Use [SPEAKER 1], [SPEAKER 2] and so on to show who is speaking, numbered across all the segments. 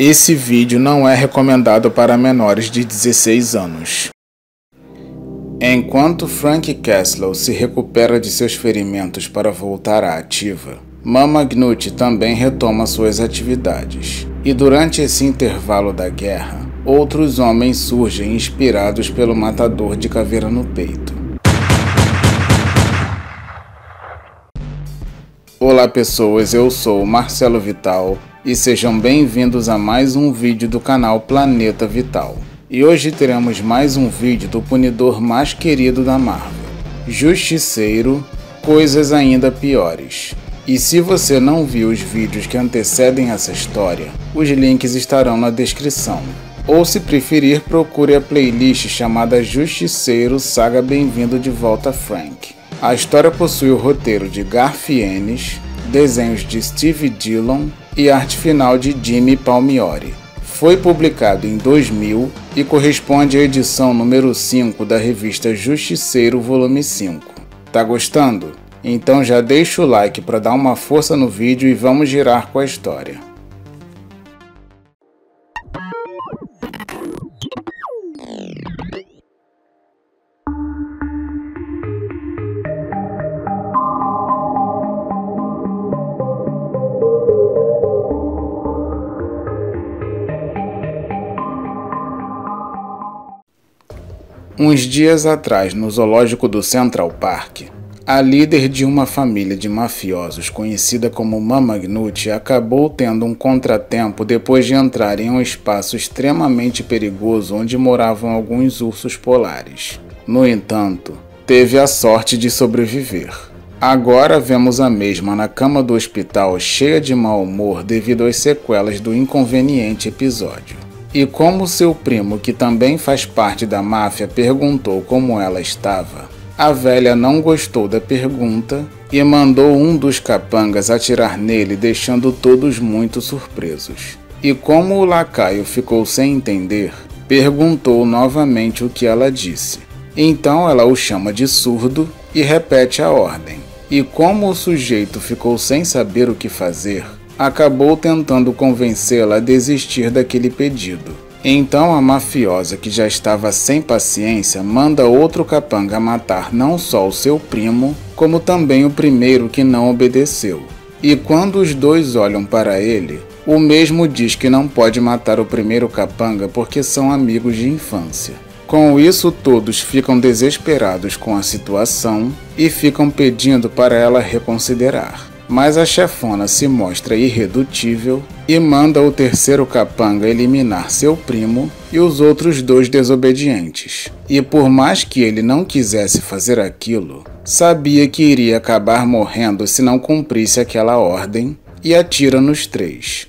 [SPEAKER 1] Esse vídeo não é recomendado para menores de 16 anos. Enquanto Frank Castle se recupera de seus ferimentos para voltar à ativa, Mama Gnut também retoma suas atividades. E durante esse intervalo da guerra, outros homens surgem inspirados pelo matador de caveira no peito. Olá pessoas, eu sou Marcelo Vital e sejam bem-vindos a mais um vídeo do canal Planeta Vital. E hoje teremos mais um vídeo do punidor mais querido da Marvel, Justiceiro, Coisas Ainda Piores. E se você não viu os vídeos que antecedem essa história, os links estarão na descrição. Ou se preferir, procure a playlist chamada Justiceiro Saga Bem-vindo de Volta Frank. A história possui o roteiro de Garth Ennis, desenhos de Steve Dillon e arte final de Jimmy Palmiotti. Foi publicado em 2000 e corresponde à edição número 5 da revista Justiceiro volume 5. Tá gostando? Então já deixa o like para dar uma força no vídeo e vamos girar com a história. Uns dias atrás, no zoológico do Central Park, a líder de uma família de mafiosos conhecida como Mama Gnut acabou tendo um contratempo depois de entrar em um espaço extremamente perigoso onde moravam alguns ursos polares. No entanto, teve a sorte de sobreviver. Agora vemos a mesma na cama do hospital cheia de mau humor devido às sequelas do inconveniente episódio. E como seu primo, que também faz parte da máfia, perguntou como ela estava, a velha não gostou da pergunta e mandou um dos capangas atirar nele, deixando todos muito surpresos. E como o lacaio ficou sem entender, perguntou novamente o que ela disse. Então ela o chama de surdo e repete a ordem. E como o sujeito ficou sem saber o que fazer, acabou tentando convencê-la a desistir daquele pedido. Então a mafiosa, que já estava sem paciência, manda outro capanga matar não só o seu primo, como também o primeiro que não obedeceu. E quando os dois olham para ele, o mesmo diz que não pode matar o primeiro capanga porque são amigos de infância. Com isso, todos ficam desesperados com a situação e ficam pedindo para ela reconsiderar. Mas a chefona se mostra irredutível e manda o terceiro capanga eliminar seu primo e os outros dois desobedientes. E por mais que ele não quisesse fazer aquilo, sabia que iria acabar morrendo se não cumprisse aquela ordem e atira nos três.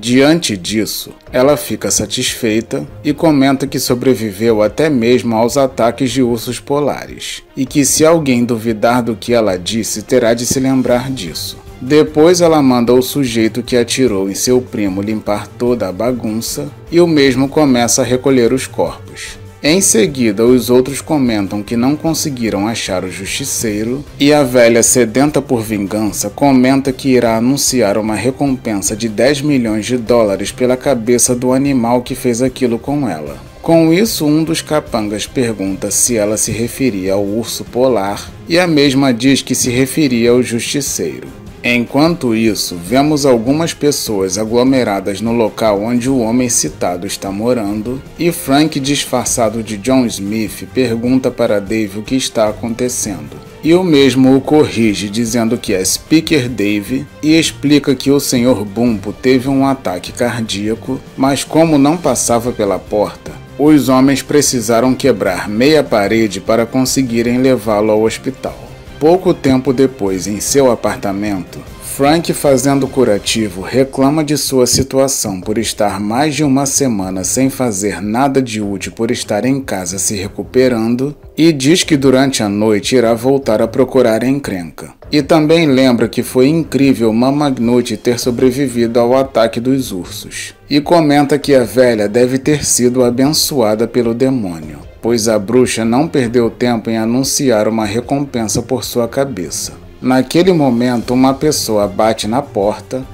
[SPEAKER 1] Diante disso, ela fica satisfeita e comenta que sobreviveu até mesmo aos ataques de ursos polares, e que se alguém duvidar do que ela disse, terá de se lembrar disso. Depois ela manda o sujeito que atirou em seu primo limpar toda a bagunça, e o mesmo começa a recolher os corpos. Em seguida, os outros comentam que não conseguiram achar o justiceiro e a velha, sedenta por vingança, comenta que irá anunciar uma recompensa de 10 milhões de dólares pela cabeça do animal que fez aquilo com ela. Com isso, um dos capangas pergunta se ela se referia ao urso polar e a mesma diz que se referia ao justiceiro. Enquanto isso, vemos algumas pessoas aglomeradas no local onde o homem citado está morando e Frank, disfarçado de John Smith, pergunta para Dave o que está acontecendo. E o mesmo o corrige, dizendo que é Speaker Dave e explica que o Sr. Bumpo teve um ataque cardíaco, mas como não passava pela porta, os homens precisaram quebrar meia parede para conseguirem levá-lo ao hospital. Pouco tempo depois, em seu apartamento, Frank, fazendo curativo, reclama de sua situação por estar mais de uma semana sem fazer nada de útil por estar em casa se recuperando e diz que durante a noite irá voltar a procurar encrenca. E também lembra que foi incrível Mama Gnut ter sobrevivido ao ataque dos ursos. E comenta que a velha deve ter sido abençoada pelo demônio, pois a bruxa não perdeu tempo em anunciar uma recompensa por sua cabeça. Naquele momento, uma pessoa bate na porta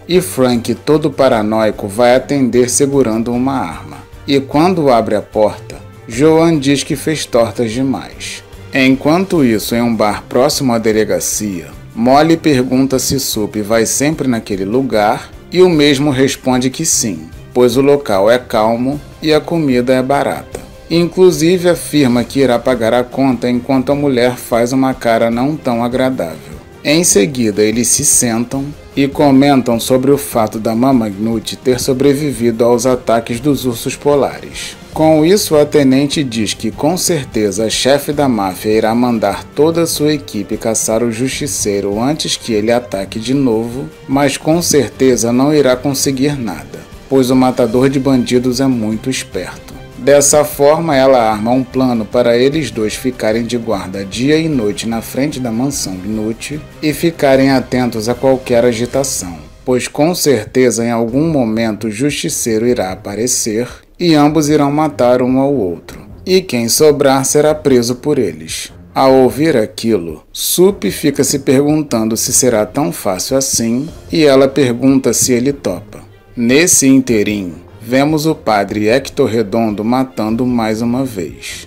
[SPEAKER 1] e Frank, todo paranoico, vai atender segurando uma arma. E quando abre a porta, Joan diz que fez tortas demais. Enquanto isso, em um bar próximo à delegacia, Molly pergunta se Sup vai sempre naquele lugar e o mesmo responde que sim, pois o local é calmo e a comida é barata. Inclusive afirma que irá pagar a conta enquanto a mulher faz uma cara não tão agradável. Em seguida, eles se sentam e comentam sobre o fato da Mama Gnut ter sobrevivido aos ataques dos ursos polares. Com isso, a tenente diz que com certeza a chefe da máfia irá mandar toda a sua equipe caçar o justiceiro antes que ele ataque de novo, mas com certeza não irá conseguir nada, pois o matador de bandidos é muito esperto. Dessa forma, ela arma um plano para eles dois ficarem de guarda dia e noite na frente da mansão Gnut e ficarem atentos a qualquer agitação, pois com certeza em algum momento o justiceiro irá aparecer e ambos irão matar um ao outro, e quem sobrar será preso por eles. Ao ouvir aquilo, Sup fica se perguntando se será tão fácil assim e ela pergunta se ele topa. Nesse interim, vemos o padre Hector Redondo matando mais uma vez.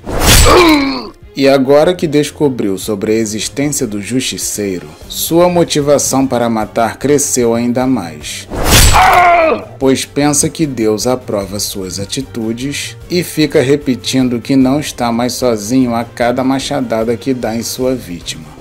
[SPEAKER 1] E agora que descobriu sobre a existência do justiceiro, sua motivação para matar cresceu ainda mais, pois pensa que Deus aprova suas atitudes e fica repetindo que não está mais sozinho a cada machadada que dá em sua vítima.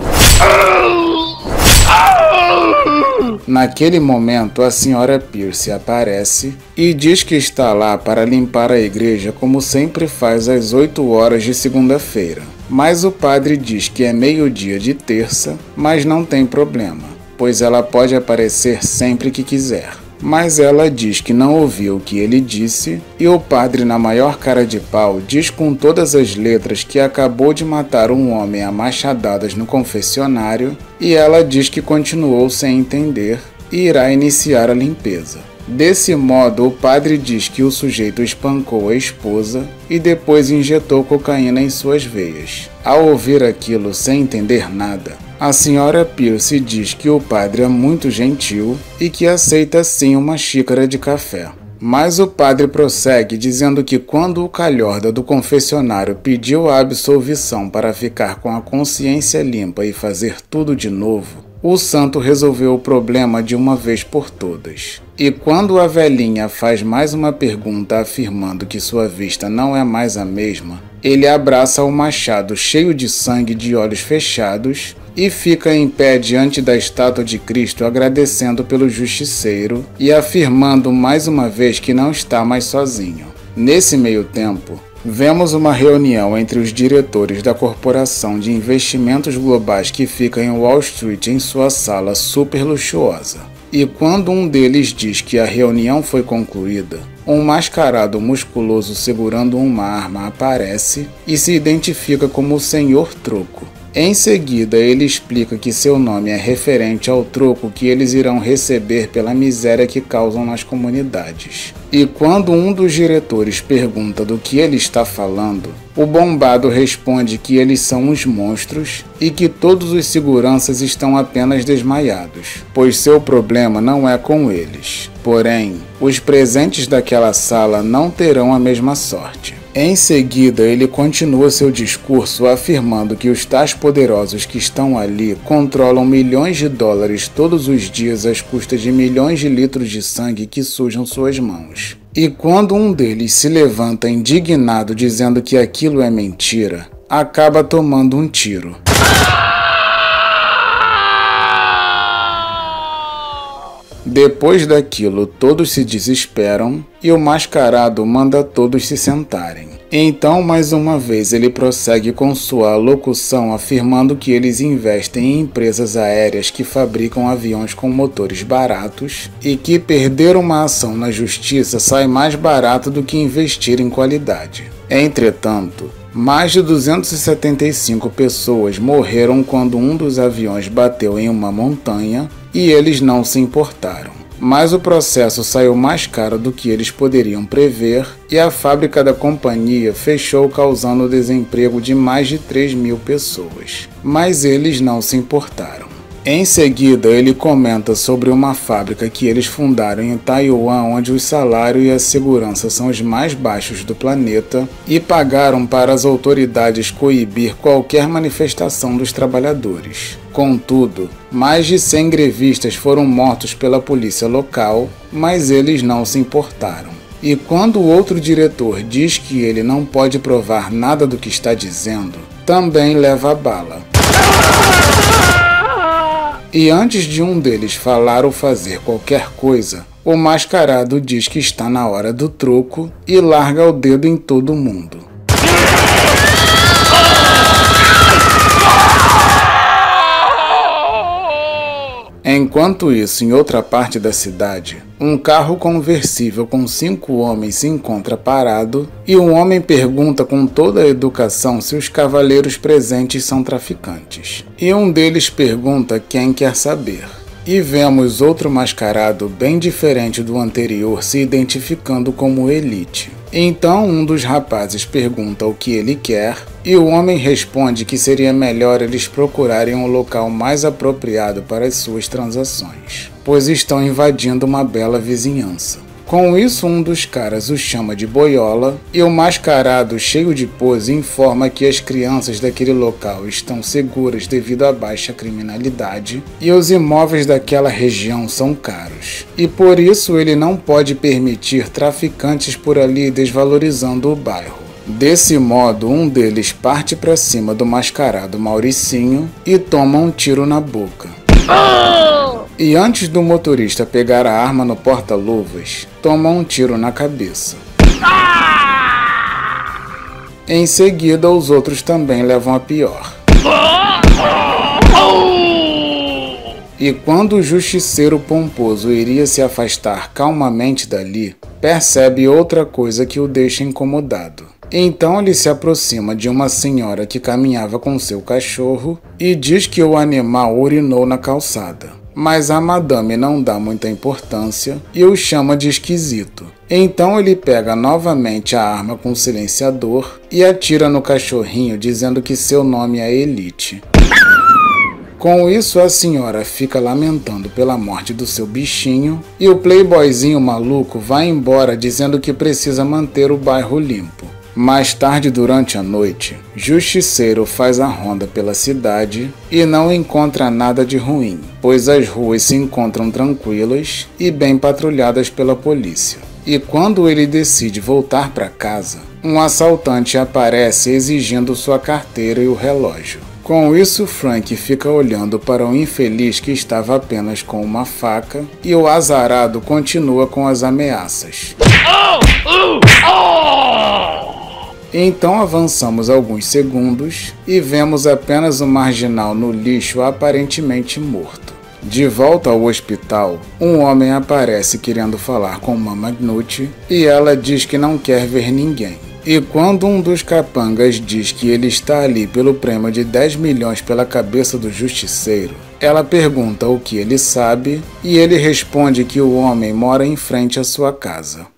[SPEAKER 1] Naquele momento, a senhora Pierce aparece e diz que está lá para limpar a igreja como sempre faz às 8 horas de segunda-feira. Mas o padre diz que é meio-dia de terça, mas não tem problema, pois ela pode aparecer sempre que quiser. Mas ela diz que não ouviu o que ele disse e o padre, na maior cara de pau, diz com todas as letras que acabou de matar um homem a machadadas no confessionário e ela diz que continuou sem entender e irá iniciar a limpeza. Desse modo, o padre diz que o sujeito espancou a esposa e depois injetou cocaína em suas veias. Ao ouvir aquilo sem entender nada, a senhora Pierce diz que o padre é muito gentil e que aceita sim uma xícara de café. Mas o padre prossegue dizendo que quando o calhorda do confessionário pediu a absolvição para ficar com a consciência limpa e fazer tudo de novo, o santo resolveu o problema de uma vez por todas. E quando a velhinha faz mais uma pergunta afirmando que sua vista não é mais a mesma, ele abraça o machado cheio de sangue de olhos fechados e fica em pé diante da estátua de Cristo agradecendo pelo justiceiro e afirmando mais uma vez que não está mais sozinho. Nesse meio tempo, vemos uma reunião entre os diretores da corporação de investimentos globais que fica em Wall Street em sua sala super luxuosa. E quando um deles diz que a reunião foi concluída, um mascarado musculoso segurando uma arma aparece e se identifica como o Senhor Troco. Em seguida, ele explica que seu nome é referente ao troco que eles irão receber pela miséria que causam nas comunidades. E quando um dos diretores pergunta do que ele está falando, o bombado responde que eles são os monstros e que todos os seguranças estão apenas desmaiados, pois seu problema não é com eles. Porém, os presentes daquela sala não terão a mesma sorte. Em seguida, ele continua seu discurso afirmando que os tais poderosos que estão ali controlam milhões de dólares todos os dias às custas de milhões de litros de sangue que sujam suas mãos. E quando um deles se levanta indignado dizendo que aquilo é mentira, acaba tomando um tiro. Depois daquilo, todos se desesperam e o mascarado manda todos se sentarem. Então, mais uma vez, ele prossegue com sua locução afirmando que eles investem em empresas aéreas que fabricam aviões com motores baratos e que perder uma ação na justiça sai mais barato do que investir em qualidade. Entretanto, mais de 275 pessoas morreram quando um dos aviões bateu em uma montanha e eles não se importaram. mas o processo saiu mais caro do que eles poderiam prever e a fábrica da companhia fechou, causando o desemprego de mais de 3.000 pessoas. Mas eles não se importaram. Em seguida, ele comenta sobre uma fábrica que eles fundaram em Taiwan, onde o salário e a segurança são os mais baixos do planeta, e pagaram para as autoridades coibir qualquer manifestação dos trabalhadores. Contudo, mais de 100 grevistas foram mortos pela polícia local, mas eles não se importaram. E quando o outro diretor diz que ele não pode provar nada do que está dizendo, também leva a bala. E antes de um deles falar ou fazer qualquer coisa, o mascarado diz que está na hora do troco e larga o dedo em todo mundo. Enquanto isso, em outra parte da cidade, um carro conversível com 5 homens se encontra parado e um homem pergunta com toda a educação se os cavaleiros presentes são traficantes. E um deles pergunta quem quer saber. E vemos outro mascarado bem diferente do anterior se identificando como Elite. Então um dos rapazes pergunta o que ele quer e o homem responde que seria melhor eles procurarem um local mais apropriado para as suas transações, pois estão invadindo uma bela vizinhança. Com isso, um dos caras o chama de boiola e o mascarado, cheio de pose, informa que as crianças daquele local estão seguras devido à baixa criminalidade e os imóveis daquela região são caros. E por isso ele não pode permitir traficantes por ali, desvalorizando o bairro. Desse modo, um deles parte para cima do mascarado Mauricinho e toma um tiro na boca. E antes do motorista pegar a arma no porta-luvas, toma um tiro na cabeça. Em seguida, os outros também levam a pior. E quando o justiceiro pomposo iria se afastar calmamente dali, percebe outra coisa que o deixa incomodado. Então ele se aproxima de uma senhora que caminhava com seu cachorro e diz que o animal urinou na calçada. Mas a madame não dá muita importância e o chama de esquisito. Então ele pega novamente a arma com silenciador e atira no cachorrinho, dizendo que seu nome é Elite. Com isso, a senhora fica lamentando pela morte do seu bichinho e o playboyzinho maluco vai embora dizendo que precisa manter o bairro limpo. Mais tarde durante a noite, Justiceiro faz a ronda pela cidade e não encontra nada de ruim, pois as ruas se encontram tranquilas e bem patrulhadas pela polícia. E quando ele decide voltar para casa, um assaltante aparece exigindo sua carteira e o relógio. Com isso, Frank fica olhando para o infeliz que estava apenas com uma faca e o azarado continua com as ameaças. Então avançamos alguns segundos e vemos apenas o marginal no lixo aparentemente morto. De volta ao hospital, um homem aparece querendo falar com Mama Gnut e ela diz que não quer ver ninguém. E quando um dos capangas diz que ele está ali pelo prêmio de 10 milhões pela cabeça do justiceiro, ela pergunta o que ele sabe e ele responde que o homem mora em frente à sua casa.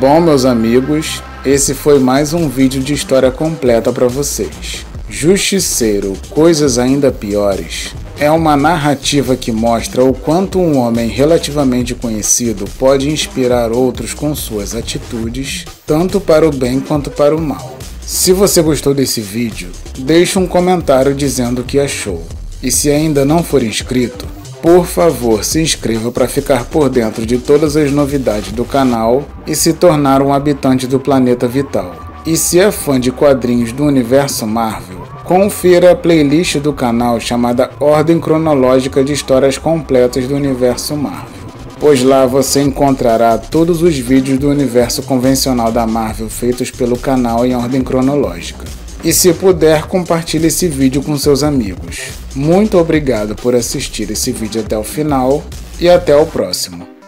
[SPEAKER 1] Bom, meus amigos, esse foi mais um vídeo de história completa para vocês. Justiceiro, Coisas Ainda Piores é uma narrativa que mostra o quanto um homem relativamente conhecido pode inspirar outros com suas atitudes, tanto para o bem quanto para o mal. Se você gostou desse vídeo, deixe um comentário dizendo o que achou. E se ainda não for inscrito, por favor, se inscreva para ficar por dentro de todas as novidades do canal e se tornar um habitante do Planeta Vital. E se é fã de quadrinhos do universo Marvel, confira a playlist do canal chamada Ordem Cronológica de Histórias Completas do Universo Marvel, pois lá você encontrará todos os vídeos do universo convencional da Marvel feitos pelo canal em ordem cronológica. E se puder, compartilhe esse vídeo com seus amigos. Muito obrigado por assistir esse vídeo até o final e até o próximo.